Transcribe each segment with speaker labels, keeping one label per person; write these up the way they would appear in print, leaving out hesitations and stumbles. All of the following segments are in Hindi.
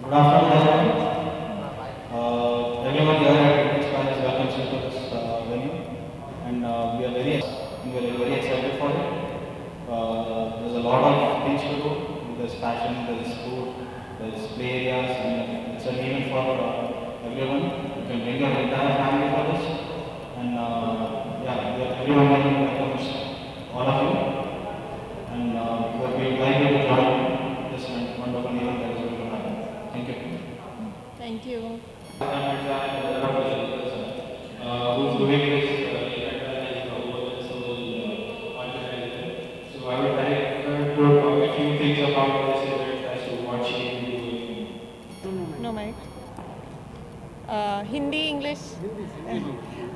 Speaker 1: Good afternoon, everyone. Everyone here at British Palace welcomes you to this venue, and we are very excited for it. There's a lot of things to do. There's fashion, there's food, there's play areas, and it's an event for everyone. You can bring your entire family for this, and everyone here welcomes all of you, and we're glad you to join this wonderful event that is going to happen. Thank you.
Speaker 2: Thank you.
Speaker 1: Who's doing this event and also organizing. So I would like her to talk a few things about this event as to what she will be doing.
Speaker 2: No mic Hindi English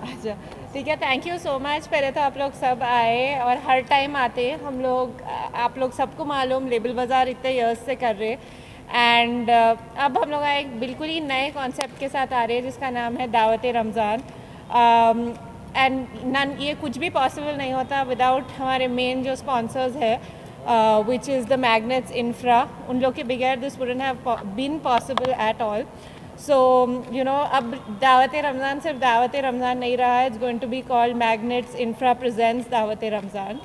Speaker 2: अच्छा ठीक है. Thank you so much. पहले तो आप लोग सब आए और हर टाइम आते हैं हम लोग. आप लोग सबको मालूम लेबल बाज़ार इतने ईयर्स से कर रहे एंड अब हम लोग एक बिल्कुल ही नए कॉन्सेप्ट के साथ आ रहे हैं जिसका नाम है दावत रमज़ान. एंड ये कुछ भी पॉसिबल नहीं होता विदाउट हमारे मेन जो स्पॉन्सर्स है which is the Magnets Infra. उन लोग के बगैर this wouldn't have been possible at all. So you know अब दावत रमज़ान सिर्फ दावत रमज़ान नहीं रहा. It's going to be called Magnets Infra presents दावत Ramzan.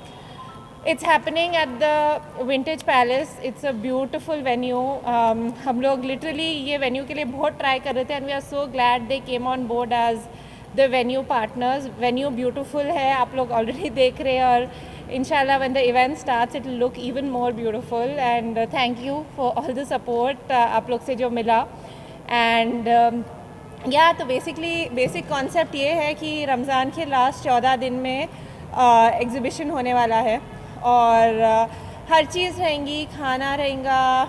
Speaker 2: It's happening at the Vintage Palace. It's a beautiful venue. हम लोग literally ये venue के लिए बहुत try कर रहे थे and we are so glad they came on board as the venue partners. Venue beautiful है, आप लोग already देख रहे हैं और inshallah when the event starts it will look even more beautiful. And thank you for all the support आप लोग से जो मिला. And तो बेसिक कॉन्सेप्ट ये है कि रमज़ान के लास्ट 14 दिन में एग्ज़िबिशन होने वाला है और हर चीज़ रहेंगी. खाना रहेगा.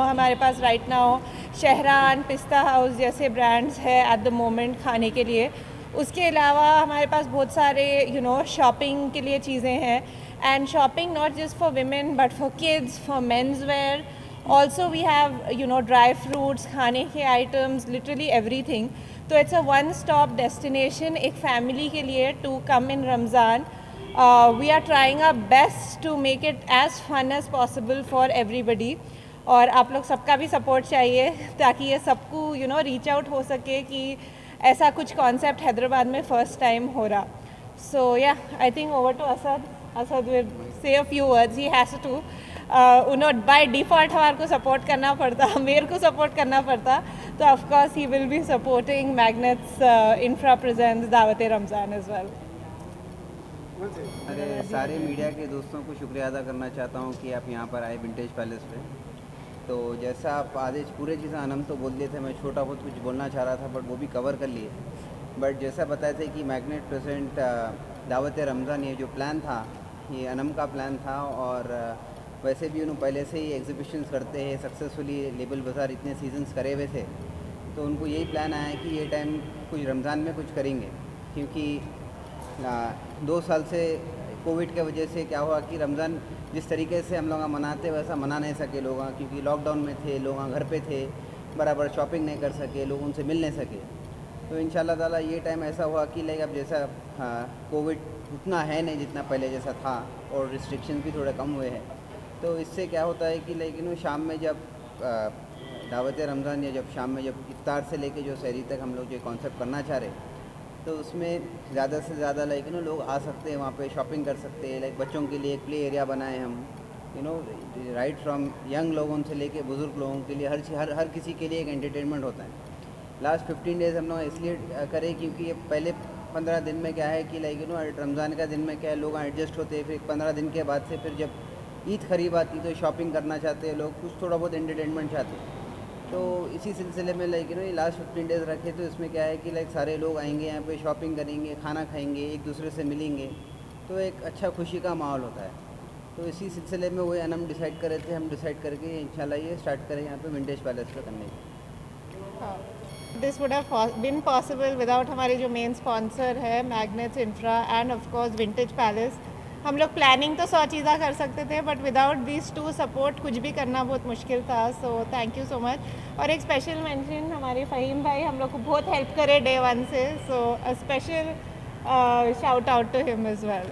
Speaker 2: हमारे पास राइट नाउ शहरान पिस्ता हाउस जैसे ब्रांड्स है एट द मोमेंट खाने के लिए. उसके अलावा हमारे पास बहुत सारे शॉपिंग के लिए चीज़ें हैं. And shopping not just for women but for kids, for mens wear. Also we have dry fruits, खाने के आइटम्स, लिटरली एवरीथिंग. तो it's a one stop destination एक फैमिली के लिए to come in Ramzan. We are trying our best to make it as fun as possible for everybody. और आप लोग सबका भी सपोर्ट चाहिए ताकि ये सबको रीच आउट हो सके कि ऐसा कुछ कॉन्सेप्ट हैदराबाद में फ़र्स्ट टाइम हो रहा. So I think over to Asad. Asad will say a few words. He has to उन्होंने बाय डिफ़ॉल्ट हमारे को सपोर्ट करना पड़ता, मेरे को सपोर्ट करना पड़ता. तो of course he will be supporting magnets infra presents दावत रमज़ान एज वेल.
Speaker 3: अरे सारे मीडिया के दोस्तों को शुक्रिया अदा करना चाहता हूँ कि आप यहाँ पर आए विंटेज पैलेस पे. तो जैसा आप आधे पूरे चीज़ें अनम तो बोल दिए थे, मैं छोटा बहुत कुछ बोलना चाह रहा था बट वो भी कवर कर लिए. बट जैसा बताए थे कि मैग्नेट प्रेजेंट दावत रमज़ान ये जो प्लान था ये अनम का प्लान था. और वैसे भी उन्होंने पहले से ही एग्जीबिशंस करते हैं सक्सेसफुली. लेबल बाज़ार इतने सीजन्स करे हुए थे तो उनको यही प्लान आया कि ये टाइम कुछ रमज़ान में कुछ करेंगे. क्योंकि 2 साल से कोविड के वजह से क्या हुआ कि रमज़ान जिस तरीके से हम लोग मनाते वैसा मना नहीं सके लोग, क्योंकि लॉकडाउन में थे लोग, घर पे थे, बराबर शॉपिंग नहीं कर सके लोग, उनसे मिल नहीं सके. तो इंशाल्लाह ताला ये टाइम ऐसा हुआ कि लाइक अब जैसा कोविड उतना है नहीं जितना पहले जैसा था और रिस्ट्रिक्शन भी थोड़े कम हुए हैं. तो इससे क्या होता है कि लाइक शाम में जब दावत रमज़ान या जब शाम में जब इफ्तार से लेके जो सहरी तक हम लोग जो कॉन्सेप्ट करना चाह रहे तो उसमें ज़्यादा से ज़्यादा लाइक लोग आ सकते हैं, वहाँ पे शॉपिंग कर सकते हैं. लाइक बच्चों के लिए एक प्ले एरिया बनाए हम, राइट फ्रॉम यंग लोगों से लेके बुज़ुर्ग लोगों के लिए हर किसी के लिए एक एंटरटेनमेंट होता है. लास्ट 15 डेज़ हम लोग इसलिए करें क्योंकि ये पहले 15 दिन में क्या है कि लाइक रमज़ान का दिन में क्या है लोग एडजस्ट होते हैं. फिर 15 दिन के बाद से फिर जब ईद करीब आती तो शॉपिंग करना चाहते हैं लोग, कुछ थोड़ा बहुत एंटरटेनमेंट चाहते हैं. तो इसी सिलसिले में लाइक ये लास्ट 15 डेज़ रखे तो इसमें क्या है कि लाइक सारे लोग आएंगे यहाँ पे, शॉपिंग करेंगे, खाना खाएंगे, एक दूसरे से मिलेंगे, तो एक अच्छा खुशी का माहौल होता है. तो इसी सिलसिले में वही हम डिसाइड कर रहे थे, हम डिसाइड करके इंशाल्लाह ये स्टार्ट करें यहाँ पे विंटेज पैलेस पे करने की.
Speaker 2: This would have been possible without हमारे जो मेन स्पॉन्सर है magnets infra and of course vintage palace. हम लोग प्लानिंग तो 100 चीज़ें कर सकते थे but without this to support कुछ भी करना बहुत मुश्किल था. So thank you so much. और एक स्पेशल मेंशन हमारे फ़हीम भाई हम लोग को बहुत हेल्प करे डे 1 से. So a special shout out to him as well.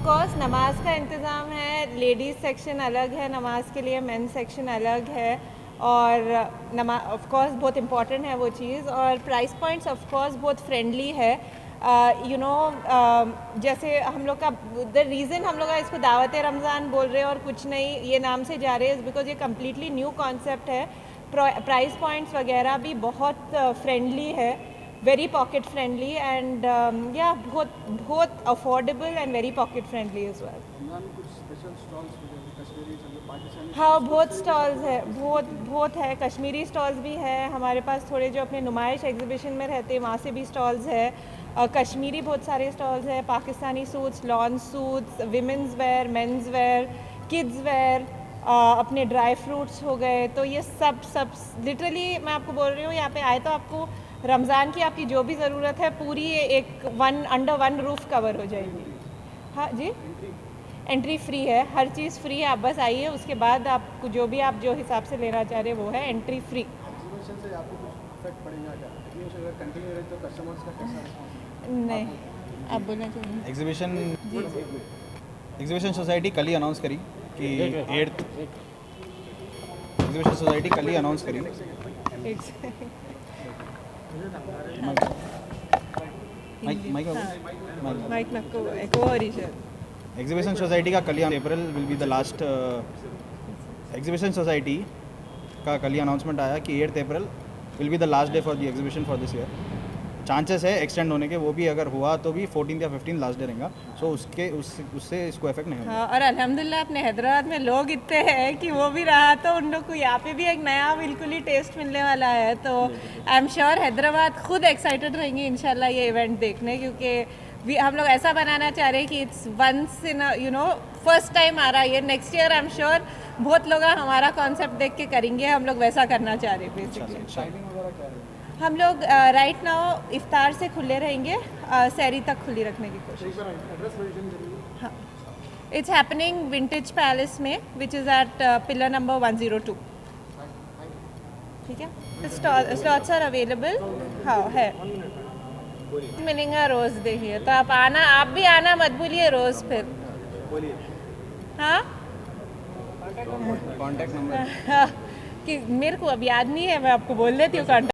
Speaker 2: Course नमाज का इंतज़ाम है, लेडीज़ सेक्शन अलग है नमाज के लिए, मेन सेक्शन अलग है, और ऑफ कोर्स बहुत इम्पॉर्टेंट है वो चीज़, और प्राइस पॉइंट्स ऑफ कोर्स बहुत फ्रेंडली है। जैसे हम लोग का द रीज़न हम लोग का इसको दावत रमज़ान बोल रहे हैं और कुछ नहीं ये नाम से जा रहे हैं, बिकॉज ये कम्प्लीटली न्यू कॉन्सेप्ट है। प्राइस पॉइंट्स वगैरह भी बहुत फ्रेंडली है, वेरी पॉकेट फ्रेंडली, एंड या बहुत affordable and very pocket friendly as well. हाँ, बहुत स्टॉल्स है, बहुत है, कश्मीरी स्टॉल्स भी है हमारे पास, थोड़े जो अपने नुमाइश एग्जीबिशन में रहते हैं वहाँ से भी स्टॉल्स है। कश्मीरी बहुत सारे स्टॉल्स है, Pakistani suits, lawn suits, womens wear, mens wear, kids wear, अपने ड्राई फ्रूट्स हो गए। तो ये सब लिटरली मैं आपको बोल रही हूँ, यहाँ पे आए तो आपको रमज़ान की आपकी जो भी ज़रूरत है पूरी एक अंडर वन रूफ कवर हो जाएगी। हाँ जी, एंट्री फ्री है, हर चीज़ फ्री है, आप बस आइए, उसके बाद आपको जो भी आप जो हिसाब से लेना चाह रहे हैं वो है एंट्री फ्री।
Speaker 4: एग्जीबिशन से आपको कुछ इफेक्ट पड़ेगा क्या? एग्जीबिशन अगर कंटिन्यू रहे तो कस्टमर्स का कैसा रिस्पॉन्स?
Speaker 2: नहीं, आप बोलना चाहिए।
Speaker 1: एग्जीबिशन सोसाइटी कल ही अनाउंस करी कि 8th एग्जीबिशन सोसाइटी कल ही अनाउंस करी।
Speaker 2: माइक नको एको हो रही है।
Speaker 1: एग्जीबिशन सोसाइटी का कल ही April will be the last exhibition society का कल ही अनाउंसमेंट आया कि 8th April will be the last day for the exhibition for this year. Chances है एक्सटेंड होने के, वो भी अगर हुआ तो भी 14 या 15 लास्ट डे रहेगा, सो उससे इसको इफेक्ट नहीं होगा।
Speaker 2: हाँ, और अल्हम्दुलिल्लाह अपने हैदराबाद में लोग इतने हैं कि वो भी रहा तो उन लोग को यहाँ पे भी एक नया बिल्कुल ही टेस्ट मिलने वाला है। तो आई एम श्योर हैदराबाद खुद एक्साइटेड रहेंगे इंशाल्लाह ये इवेंट देखने, क्योंकि हम लोग ऐसा बनाना चाह रहे हैं कि it's once in first time आ रहा है ये। Next year I am sure बहुत लोग हमारा कॉन्सेप्ट देख के करेंगे, हम लोग वैसा करना चाह रहे हैं बेसिकली। हम लोग राइट नाउ इफ्तार से खुले रहेंगे, सहरी तक खुली रखने की कोशिश। हाँ, इट्स हैपनिंग विंटेज पैलेस में, which is eight pillar number 102। ठीक है, स्लॉट्स आर अवेलेबल। हाँ है, मिलेंगे रोज़ देखिए, तो आप भी आना मत भूलिए रोज़ फिर। हाँ,
Speaker 3: कॉन्टैक्ट नंबर
Speaker 2: कि मेरे को अब याद नहीं है, मैं आपको बोल देती हूँ कॉन्टैक्ट